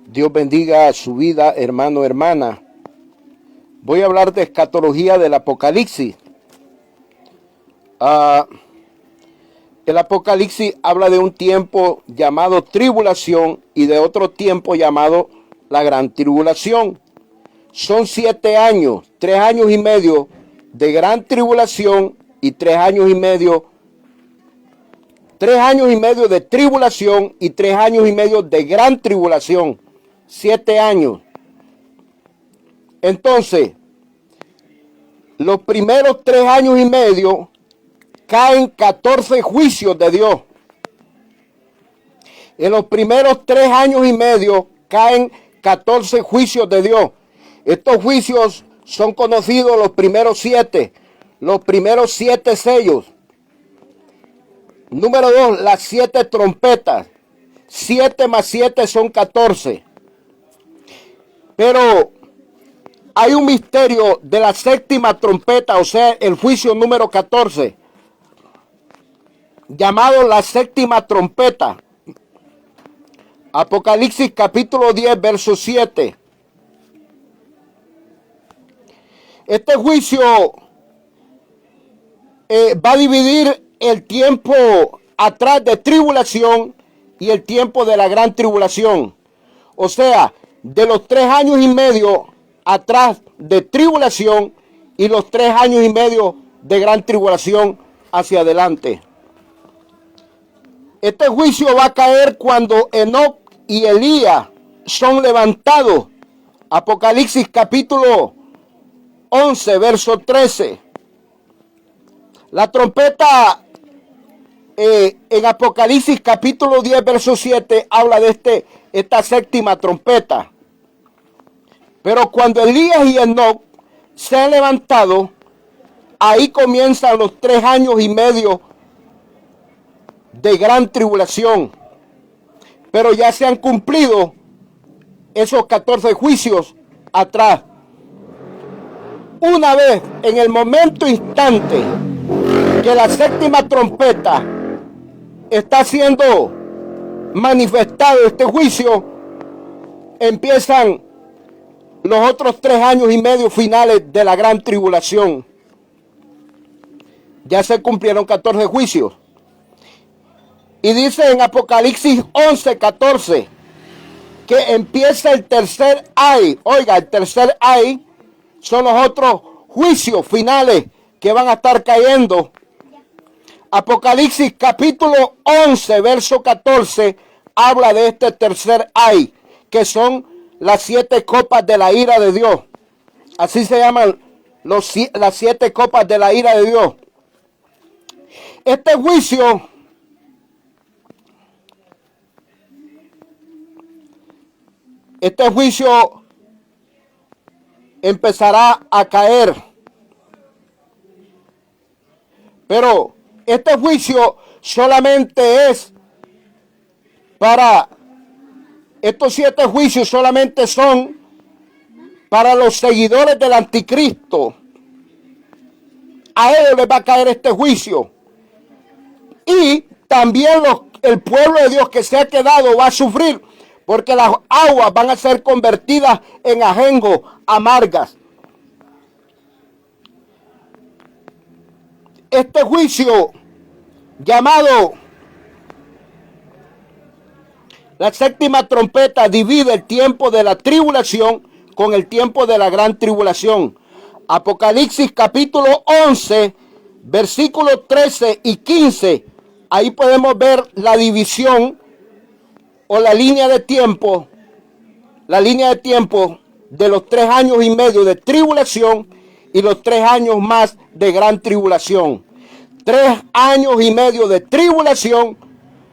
Dios bendiga su vida, hermano, hermana. Voy a hablar de escatología del Apocalipsis. El Apocalipsis habla de un tiempo llamado tribulación y de otro tiempo llamado la gran tribulación. Son 7 años, 3 años y medio de gran tribulación y 3 años y medio de tribulación y 3 años y medio de gran tribulación. 7 años. Entonces, los primeros 3 años y medio caen 14 juicios de Dios. En los primeros 3 años y medio caen 14 juicios de Dios. Estos juicios son conocidos los primeros 7 sellos. Número 2, las 7 trompetas. 7 más 7 son 14. Pero hay un misterio de la séptima trompeta, o sea, el juicio número 14, llamado la séptima trompeta. Apocalipsis capítulo 10, verso 7. Este juicio va a dividir el tiempo atrás de tribulación y el tiempo de la gran tribulación. O sea, de los 3 años y medio atrás de tribulación y los 3 años y medio de gran tribulación hacia adelante. Este juicio va a caer cuando Enoc y Elías son levantados. Apocalipsis capítulo 11, verso 13. La trompeta en Apocalipsis capítulo 10, verso 7 habla de esta séptima trompeta. Pero cuando Elías y Enoc se han levantado, ahí comienzan los 3 años y medio de gran tribulación. Pero ya se han cumplido esos 14 juicios atrás. Una vez, en el momento instante que la séptima trompeta está siendo manifestado este juicio, empiezan los otros 3 años y medio finales de la gran tribulación. Ya se cumplieron 14 juicios. Y dice en Apocalipsis 11, 14, que empieza el tercer ay. Oiga, el tercer ay son los otros juicios finales que van a estar cayendo. Apocalipsis capítulo 11, verso 14, habla de este tercer ay, que son las 7 copas de la ira de Dios. Así se llaman las 7 copas de la ira de Dios. Este juicio empezará a caer. Pero este juicio solamente es para... Estos 7 juicios solamente son para los seguidores del anticristo. A ellos les va a caer este juicio. Y también el pueblo de Dios que se ha quedado va a sufrir, porque las aguas van a ser convertidas en ajenjo amargas. Este juicio llamado la séptima trompeta divide el tiempo de la tribulación con el tiempo de la gran tribulación. Apocalipsis capítulo 11, versículos 13 y 15. Ahí podemos ver la división o la línea de tiempo de los 3 años y medio de tribulación y los 3 años más de gran tribulación. 3 años y medio de tribulación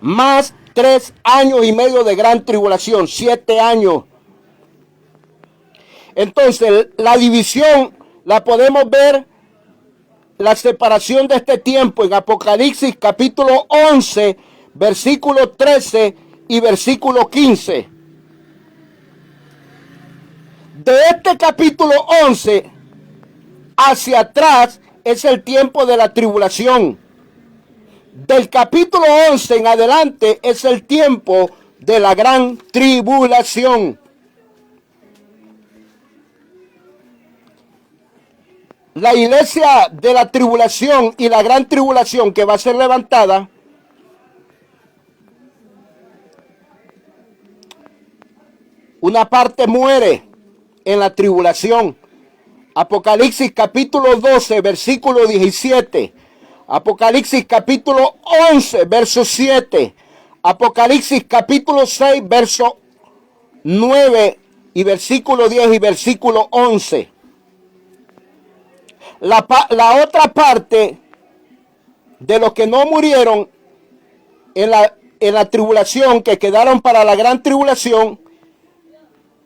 más 3 años y medio de gran tribulación, 7 años. Entonces, la división la podemos ver, la separación de este tiempo en Apocalipsis capítulo 11, versículo 13 y versículo 15. De este capítulo 11 hacia atrás es el tiempo de la tribulación. Del capítulo 11 en adelante es el tiempo de la gran tribulación. La iglesia de la tribulación y la gran tribulación que va a ser levantada una parte muere en la tribulación. Apocalipsis capítulo 12, versículo 17. Apocalipsis capítulo 11, verso 7. Apocalipsis capítulo 6, verso 9 y versículo 10 y versículo 11. La otra parte de los que no murieron en la tribulación, que quedaron para la gran tribulación,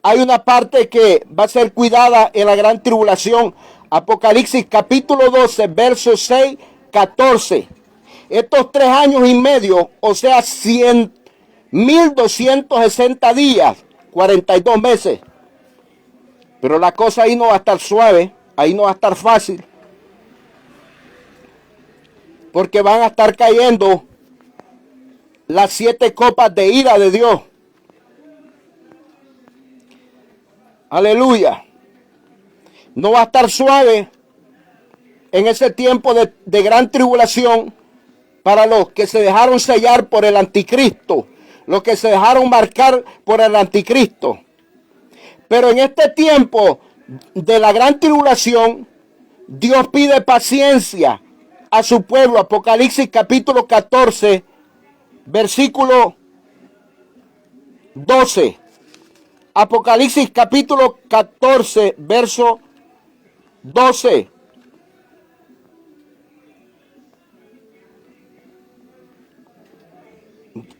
hay una parte que va a ser cuidada en la gran tribulación. Apocalipsis capítulo 12, versos 6, 14. Estos 3 años y medio, o sea, 1,260 días, 42 meses. Pero la cosa ahí no va a estar suave, ahí no va a estar fácil. Porque van a estar cayendo las 7 copas de ira de Dios. Aleluya. No va a estar suave en ese tiempo de gran tribulación para los que se dejaron sellar por el anticristo, los que se dejaron marcar por el anticristo. Pero en este tiempo de la gran tribulación, Dios pide paciencia a su pueblo. Apocalipsis capítulo 14, versículo 12. Apocalipsis capítulo 14, verso 12.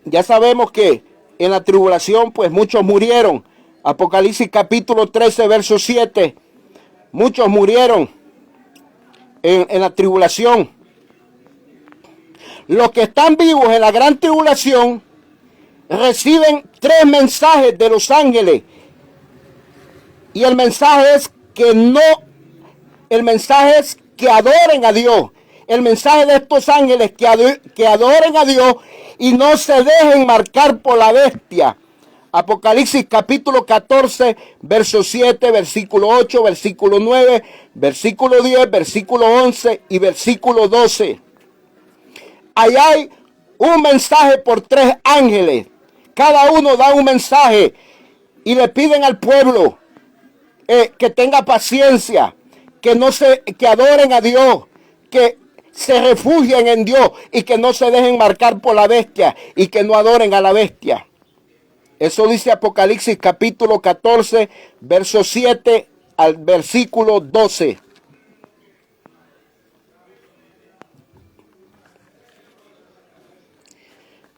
Ya sabemos que en la tribulación pues muchos murieron. Apocalipsis capítulo 13, verso 7. Muchos murieron en la tribulación. Los que están vivos en la gran tribulación reciben 3 mensajes de los ángeles. Y el mensaje es que adoren a Dios. El mensaje de estos ángeles que adoren a Dios y no se dejen marcar por la bestia. Apocalipsis capítulo 14, verso 7, versículo 8, versículo 9, versículo 10, versículo 11 y versículo 12. Ahí hay un mensaje por 3 ángeles. Cada uno da un mensaje y le piden al pueblo que tenga paciencia, que adoren a Dios, que se refugien en Dios y que no se dejen marcar por la bestia y que no adoren a la bestia. Eso dice Apocalipsis capítulo 14, verso 7 al versículo 12.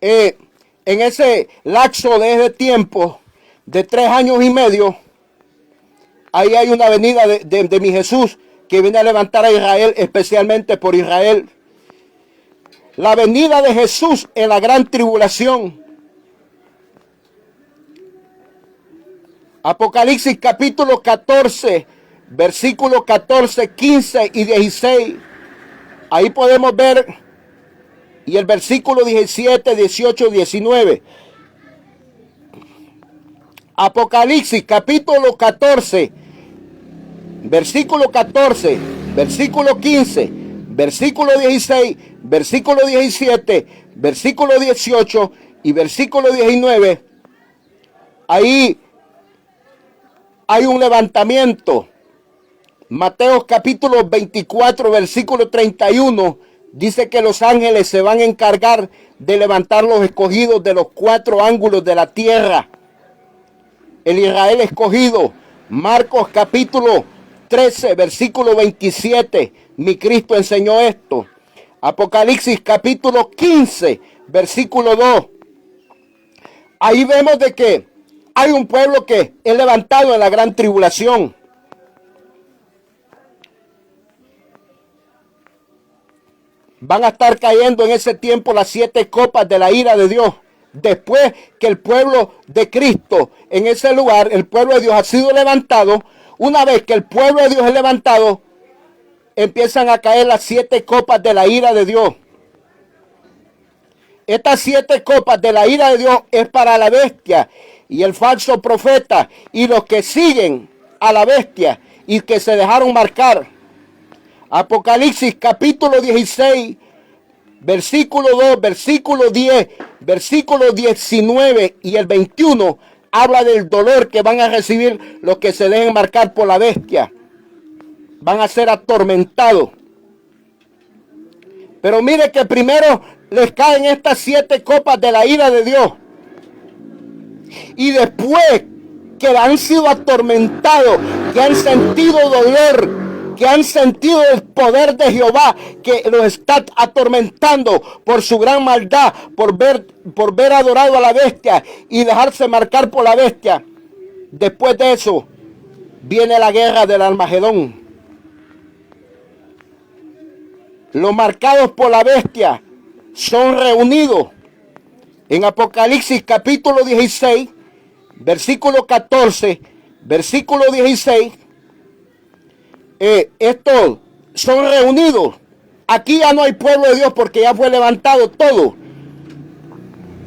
En ese lapso de ese tiempo de 3 años y medio, ahí hay una venida de mi Jesús que viene a levantar a Israel, especialmente por Israel. La venida de Jesús en la gran tribulación. Apocalipsis capítulo 14, versículos 14, 15 y 16. Ahí podemos ver, y el versículo 17, 18, 19. Apocalipsis capítulo 14, versículo 14, versículo 15, versículo 16, versículo 17, versículo 18 y versículo 19. Ahí hay un levantamiento. Mateo capítulo 24, versículo 31, dice que los ángeles se van a encargar de levantar los escogidos de los 4 ángulos de la tierra. El Israel escogido. Marcos capítulo 13, versículo 27, mi Cristo enseñó esto. Apocalipsis capítulo 15, versículo 2. Ahí vemos de que hay un pueblo que es levantado en la gran tribulación. Van a estar cayendo en ese tiempo las 7 copas de la ira de Dios. Después que el pueblo de Cristo en ese lugar, el pueblo de Dios ha sido levantado, una vez que el pueblo de Dios es levantado, empiezan a caer las 7 copas de la ira de Dios. Estas 7 copas de la ira de Dios es para la bestia y el falso profeta y los que siguen a la bestia y que se dejaron marcar. Apocalipsis capítulo 16, versículo 2, versículo 10, versículo 19 y el 21 habla del dolor que van a recibir los que se dejen marcar por la bestia. Van a ser atormentados. Pero mire que primero les caen estas 7 copas de la ira de Dios. Y después que han sido atormentados, que han sentido dolor, que han sentido el poder de Jehová, que los está atormentando por su gran maldad, por ver adorado a la bestia y dejarse marcar por la bestia. Después de eso, viene la guerra del Armagedón. Los marcados por la bestia son reunidos en Apocalipsis capítulo 16, versículo 14, versículo 16. Estos son reunidos. Aquí ya no hay pueblo de Dios porque ya fue levantado todo.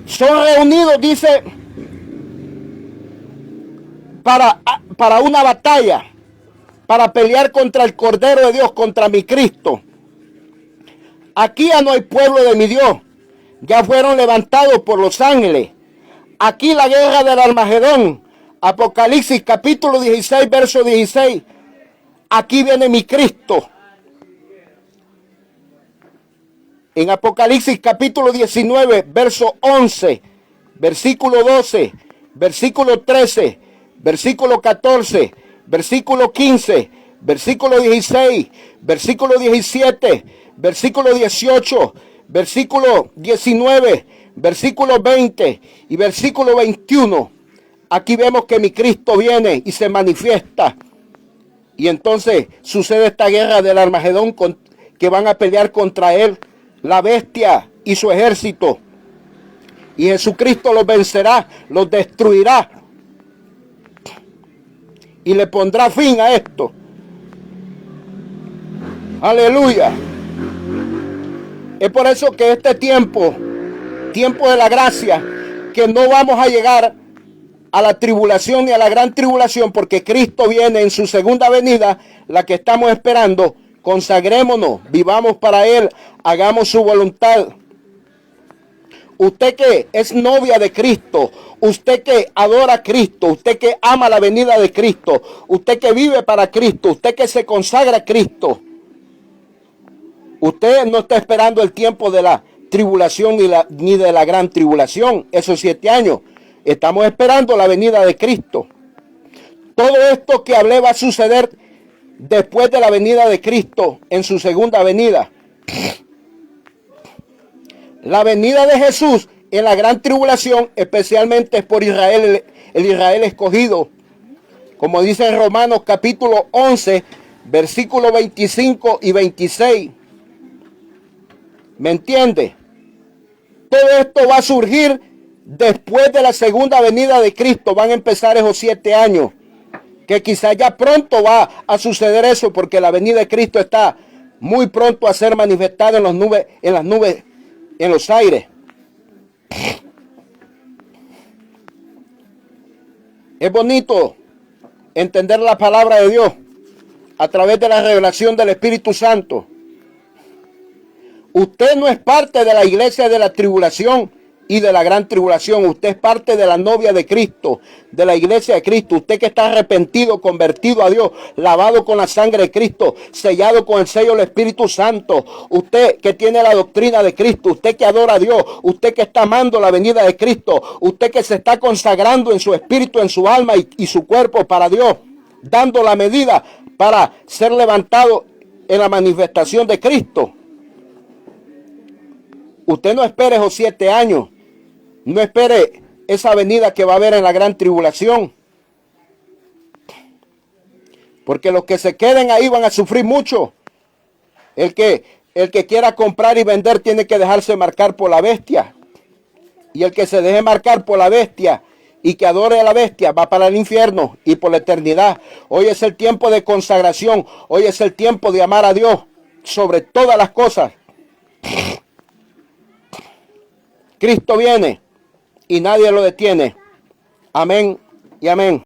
Son reunidos, dice, para una batalla, para pelear contra el Cordero de Dios, contra mi Cristo. Aquí ya no hay pueblo de mi Dios. Ya fueron levantados por los ángeles. Aquí la guerra del Armagedón. Apocalipsis capítulo 16, verso 16. Aquí viene mi Cristo. En Apocalipsis capítulo 19, verso 11, versículo 12, versículo 13, versículo 14, versículo 15, versículo 16, versículo 17, versículo 18, versículo 19, versículo 20 y versículo 21. Aquí vemos que mi Cristo viene y se manifiesta. Y entonces sucede esta guerra del Armagedón que van a pelear contra él, la bestia y su ejército. Y Jesucristo los vencerá, los destruirá. Y le pondrá fin a esto. Aleluya. Es por eso que este tiempo de la gracia, que no vamos a llegar a la tribulación ni a la gran tribulación, porque Cristo viene en su segunda venida, la que estamos esperando. Consagrémonos, vivamos para Él, hagamos su voluntad. Usted que es novia de Cristo, usted que adora a Cristo, usted que ama la venida de Cristo, usted que vive para Cristo, usted que se consagra a Cristo. Usted no está esperando el tiempo de la tribulación ni de la gran tribulación, esos 7 años. Estamos esperando la venida de Cristo. Todo esto que hablé va a suceder después de la venida de Cristo en su segunda venida. La venida de Jesús en la gran tribulación, especialmente es por Israel, el Israel escogido. Como dice en Romanos capítulo 11, versículos 25 y 26. ¿Me entiende? Todo esto va a surgir después de la segunda venida de Cristo. Van a empezar esos 7 años. Que quizás ya pronto va a suceder eso, porque la venida de Cristo está muy pronto a ser manifestada en las nubes, en los aires. Es bonito entender la palabra de Dios a través de la revelación del Espíritu Santo. Usted no es parte de la iglesia de la tribulación y de la gran tribulación. Usted es parte de la novia de Cristo, de la iglesia de Cristo. Usted que está arrepentido, convertido a Dios, lavado con la sangre de Cristo, sellado con el sello del Espíritu Santo. Usted que tiene la doctrina de Cristo, usted que adora a Dios, usted que está amando la venida de Cristo, usted que se está consagrando en su espíritu, en su alma y su cuerpo para Dios, dando la medida para ser levantado en la manifestación de Cristo. Usted no espere esos 7 años. No espere esa venida que va a haber en la gran tribulación. Porque los que se queden ahí van a sufrir mucho. El que quiera comprar y vender tiene que dejarse marcar por la bestia. Y el que se deje marcar por la bestia y que adore a la bestia va para el infierno y por la eternidad. Hoy es el tiempo de consagración. Hoy es el tiempo de amar a Dios sobre todas las cosas. Cristo viene y nadie lo detiene. Amén y amén.